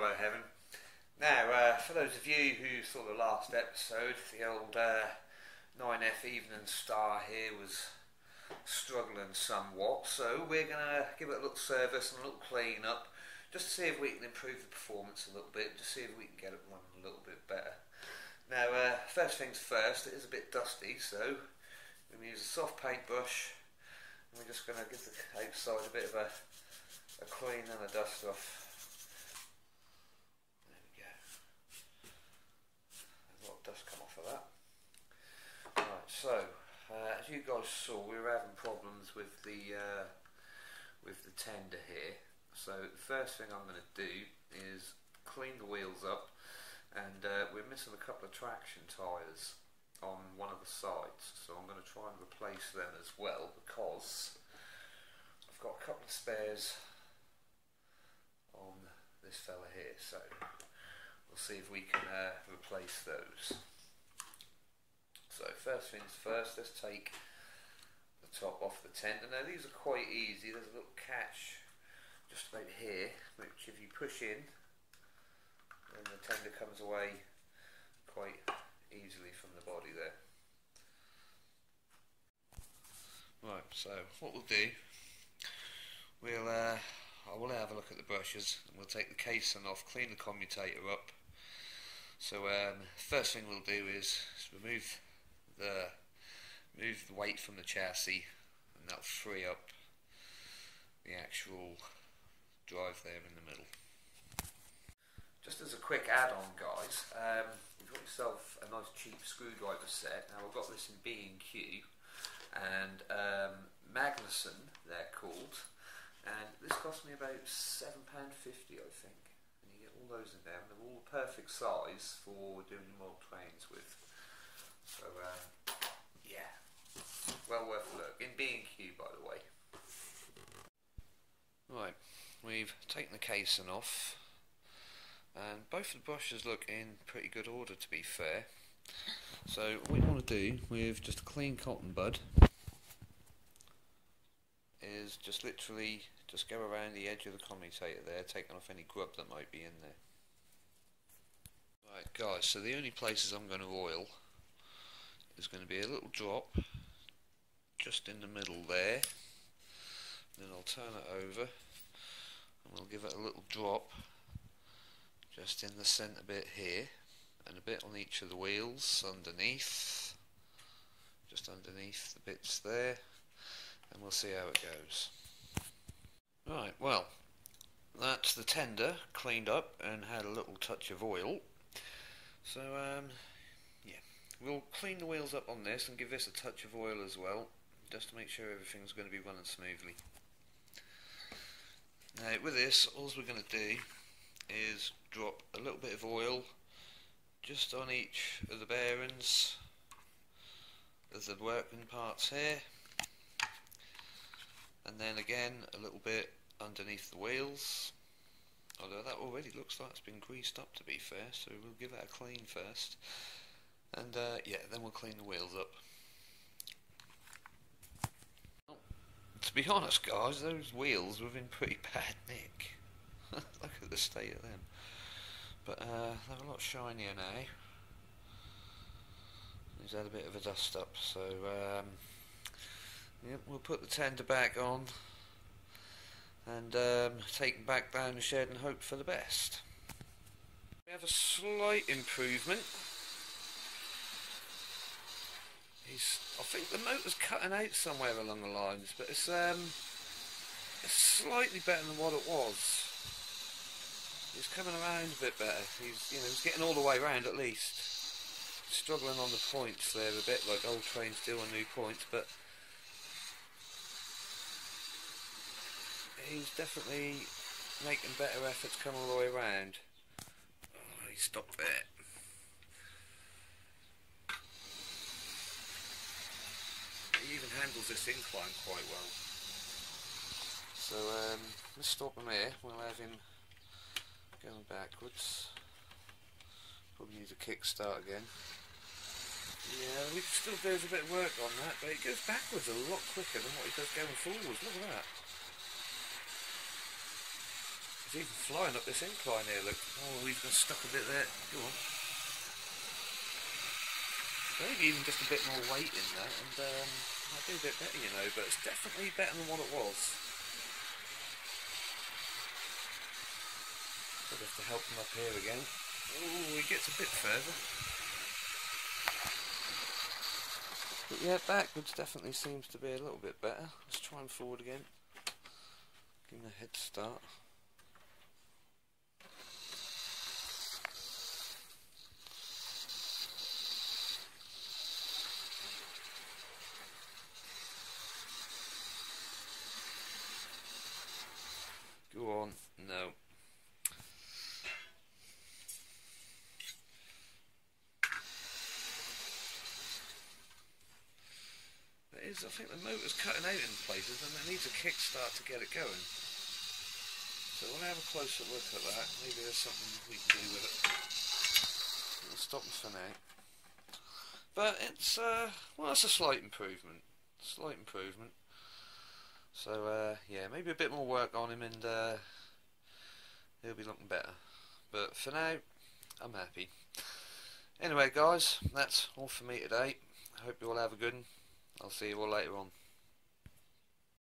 Hello Heaven. Now, for those of you who saw the last episode, the old 9F Evening Star here was struggling somewhat, so we're going to give it a little service and a little clean up, just to see if we can improve the performance a little bit, to see if we can get it running a little bit better. Now, first things first, it is a bit dusty, so we're going to use a soft paintbrush, and we're just going to give the outside a bit of a clean and a dust off. Dust come off of that. Right, so as you guys saw, we were having problems with the tender here. So the first thing I'm going to do is clean the wheels up, and we're missing a couple of traction tyres on one of the sides, so I'm going to try and replace them as well, because I've got a couple of spares on this fella here. So we'll see if we can replace those. So first things first, let's take the top off the tender. Now these are quite easy. There's a little catch just about here, which if you push in, then the tender comes away quite easily from the body there. Right, so what we'll do, I will have a look at the brushes, and we'll take the casing off, clean the commutator up. So first thing we'll do is remove the weight from the chassis, and that'll free up the actual drive there in the middle. Just as a quick add-on, guys, you've got yourself a nice cheap screwdriver set. Now I've got this in B&Q, and Magnuson they're called, and this cost me about £7.50 I think, and you get all those in there, and they're all the perfect size for doing your model trains with. So yeah, well worth a look, in B&Q by the way. Right, we've taken the casing off, and both of the brushes look in pretty good order, to be fair. So what you want to do with just a clean cotton bud is just literally just go around the edge of the commutator there, taking off any grub that might be in there. Right guys, so the only places I'm going to oil is going to be a little drop just in the middle there, then I'll turn it over and we'll give it a little drop just in the centre bit here, and a bit on each of the wheels underneath, just underneath the bits there, and we'll see how it goes. Right, well, that's the tender cleaned up and had a little touch of oil. So yeah, we'll clean the wheels up on this and give this a touch of oil as well, just to make sure everything's going to be running smoothly. Now with this, all we're going to do is drop a little bit of oil just on each of the bearings of the working parts here, and then again a little bit underneath the wheels, although that already looks like it's been greased up, to be fair, so we'll give it a clean first, and yeah, then we'll clean the wheels up. Well, to be honest guys, those wheels were in pretty bad nick. Look at the state of them, but they're a lot shinier now. He's had a bit of a dust up, so yep, we'll put the tender back on and take him back down the shed and hope for the best. We have a slight improvement. I think the motor's cutting out somewhere along the lines, but it's slightly better than what it was. He's coming around a bit better. He's getting all the way around at least. Struggling on the points there a bit, like old trains do on new points, but he's definitely making better efforts coming all the way around. Oh, he stopped there. He even handles this incline quite well. So let's stop him here. We'll have him going backwards. Probably need a kickstart again. Yeah, we can still do a bit of work on that, but it goes backwards a lot quicker than what he does going forwards. Look at that. He's even flying up this incline here, look. Oh, he's got stuck a bit there. Go on. I think even just a bit more weight in that, and might do a bit better, you know, but it's definitely better than what it was. Sort of have to help him up here again. Oh, he gets a bit further. But yeah, backwards definitely seems to be a little bit better. Let's try him forward again. Give him a head start. Go on, no. It is, I think the motor's cutting out in places and it needs a kickstart to get it going. So we'll have a closer look at that. Maybe there's something we can do with it. We'll stop it for now. But it's, well, it's a slight improvement. Slight improvement. So, yeah, maybe a bit more work on him and he'll be looking better. But for now, I'm happy. Anyway, guys, that's all for me today. I hope you all have a good one. I'll see you all later on.